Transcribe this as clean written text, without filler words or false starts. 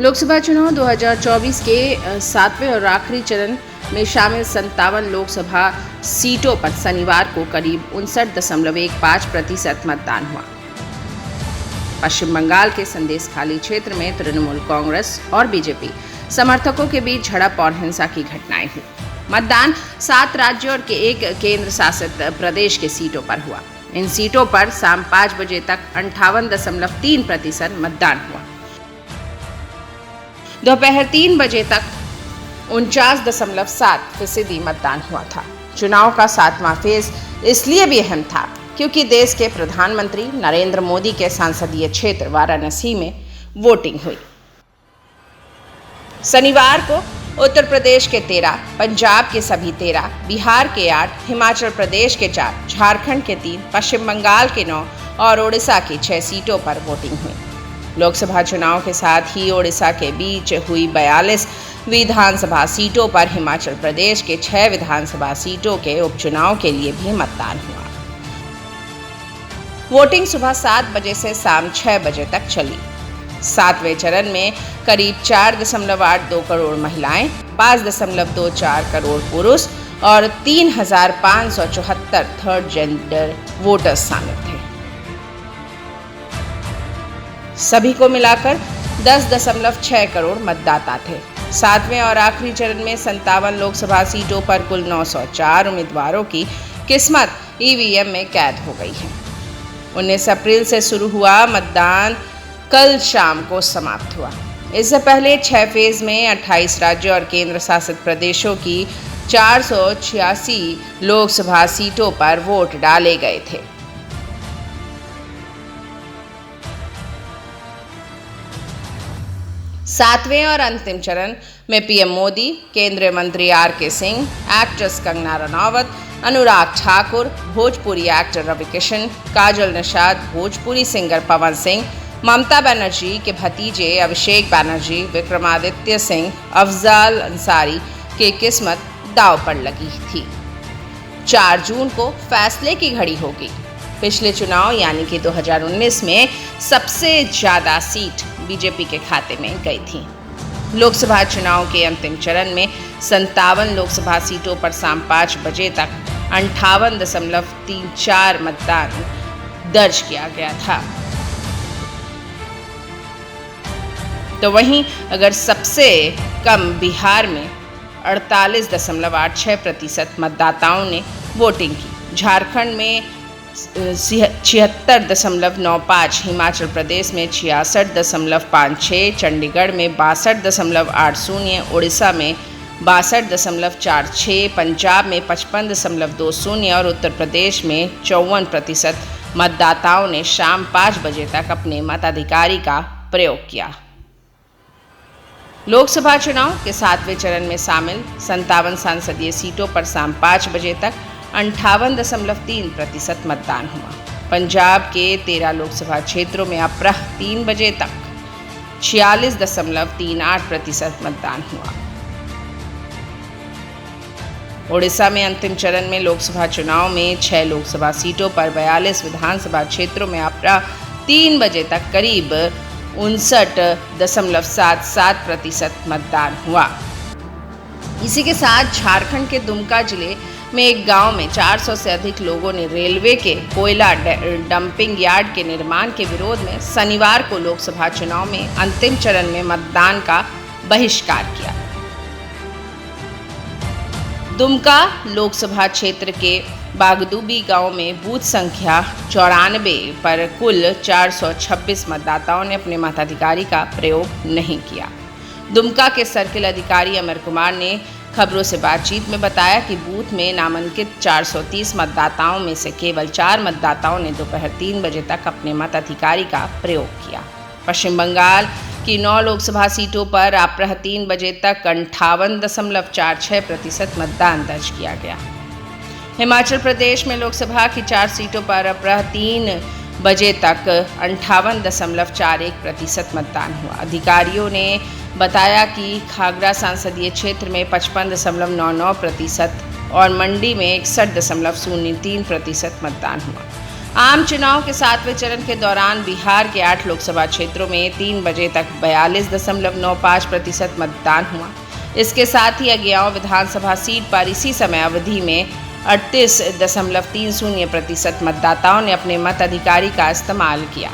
लोकसभा चुनाव 2024 के सातवें और आखिरी चरण में शामिल 57 लोकसभा सीटों पर शनिवार को करीब 59.15% मतदान हुआ। पश्चिम बंगाल के संदेशखाली क्षेत्र में तृणमूल कांग्रेस और बीजेपी समर्थकों के बीच झड़प और हिंसा की घटनाएं हुई। मतदान 7 राज्यों और एक केंद्र शासित प्रदेश के सीटों पर हुआ। इन सीटों पर शाम 5 बजे तक 58.3% मतदान हुआ। दोपहर 3 बजे तक 49.7% मतदान हुआ था। चुनाव का 7वां फेज इसलिए भी अहम था क्योंकि देश के प्रधानमंत्री नरेंद्र मोदी के संसदीय क्षेत्र वाराणसी में वोटिंग हुई। शनिवार को उत्तर प्रदेश के 13, पंजाब के सभी 13, बिहार के 8, हिमाचल प्रदेश के 4, झारखंड के 3, पश्चिम बंगाल के 9 और ओडिशा की 6 सीटों पर वोटिंग हुई। लोकसभा चुनाव के साथ ही ओडिशा के बीच हुई 42 विधानसभा सीटों पर हिमाचल प्रदेश के 6 विधानसभा सीटों के उपचुनाव के लिए भी मतदान हुआ। वोटिंग सुबह 7 बजे से शाम 6 बजे तक चली। 7वें चरण में करीब 4.82 करोड़ महिलाएं, 5.24 करोड़ पुरुष और 3,574 थर्ड जेंडर वोटर्स शामिल थे। सभी को मिलाकर 10.6 करोड़ मतदाता थे। 7वें और आखिरी चरण में 57 लोकसभा सीटों पर कुल 904 उम्मीदवारों की किस्मत ईवीएम में कैद हो गई है। 19 अप्रैल से शुरू हुआ मतदान कल शाम को समाप्त हुआ। इससे पहले 6 फेज में 28 राज्यों और केंद्र शासित प्रदेशों की 486 लोकसभा सीटों पर वोट डाले गए थे। सातवें और अंतिम चरण में पीएम मोदी, केंद्रीय मंत्री R K. Singh, actress Kangana Ranaut, Anurag Thakur, Bhojpuri actor Ravi Kishan, काजल निषाद, भोजपुरी सिंगर पवन सिंह, ममता बनर्जी के भतीजे अभिषेक बनर्जी, विक्रमादित्य सिंह, अफजाल अंसारी की किस्मत दांव पर लगी थी। 4 जून को फैसले की घड़ी होगी। पिछले चुनाव यानी कि 2019 में सबसे ज्यादा सीट बीजेपी के खाते में गई थी। लोकसभा चुनाव के अंतिम चरण में 57 लोकसभा सीटों पर शाम 5 बजे तक 58.34 मतदान दर्ज किया गया था। तो वहीं अगर सबसे कम बिहार में 48.86% मतदाताओं ने वोटिंग की, झारखंड में 76.95, हिमाचल प्रदेश में 66.56, चंडीगढ़ में 62.80, उड़ीसा में 62.46, पंजाब में 55.20 और उत्तर प्रदेश में 54% मतदाताओं ने शाम 5 बजे तक अपने मताधिकार का प्रयोग किया। लोकसभा चुनाव के 7वें चरण में शामिल 57 संसदीय सीटों पर शाम 5 बजे तक 58.3% मतदान हुआ। पंजाब के 13 लोकसभा क्षेत्रों में अपराह 3 बजे तक 46.38% मतदान हुआ। ओडिशा में अंतिम चरण में लोकसभा चुनाव में 6 लोकसभा सीटों पर 42 विधानसभा क्षेत्रों में अपराह 3 बजे तक करीब 59.77% मतदान हुआ। इसी के साथ झारखंड के दुमका जिले में एक गांव में 400 से अधिक लोगों ने रेलवे के कोयला डंपिंग यार्ड के निर्माण के विरोध में शनिवार को लोकसभा चुनाव में अंतिम चरण में मतदान का बहिष्कार किया। दुमका लोकसभा क्षेत्र के बागदूबी गांव में बूथ संख्या 94 पर कुल 426 मतदाताओं ने अपने मताधिकार का प्रयोग नहीं किया। दुमका के सर्किल अधिकारी अमर कुमार ने खबरों से बातचीत में बताया कि बूथ में नामांकित 430 मतदाताओं में से केवल 4 मतदाताओं ने दोपहर 3 बजे तक अपने मताधिकार का प्रयोग किया। पश्चिम बंगाल की 9 लोकसभा सीटों पर अपराह 3 बजे तक 58.46% मतदान दर्ज किया गया। हिमाचल प्रदेश में लोकसभा की 4 सीटों पर अपराह 3 बजे तक 58.41% मतदान हुआ। अधिकारियों ने बताया कि खागरा संसदीय क्षेत्र में 55.99% और मंडी में 61.03% मतदान हुआ। आम चुनाव के 7वें चरण के दौरान बिहार के 8 लोकसभा क्षेत्रों में 3 बजे तक 42.95% मतदान हुआ। इसके साथ ही अगियाओं विधानसभा सीट पर इसी समय अवधि में 38.30% मतदाताओं ने अपने मताधिकार का इस्तेमाल किया।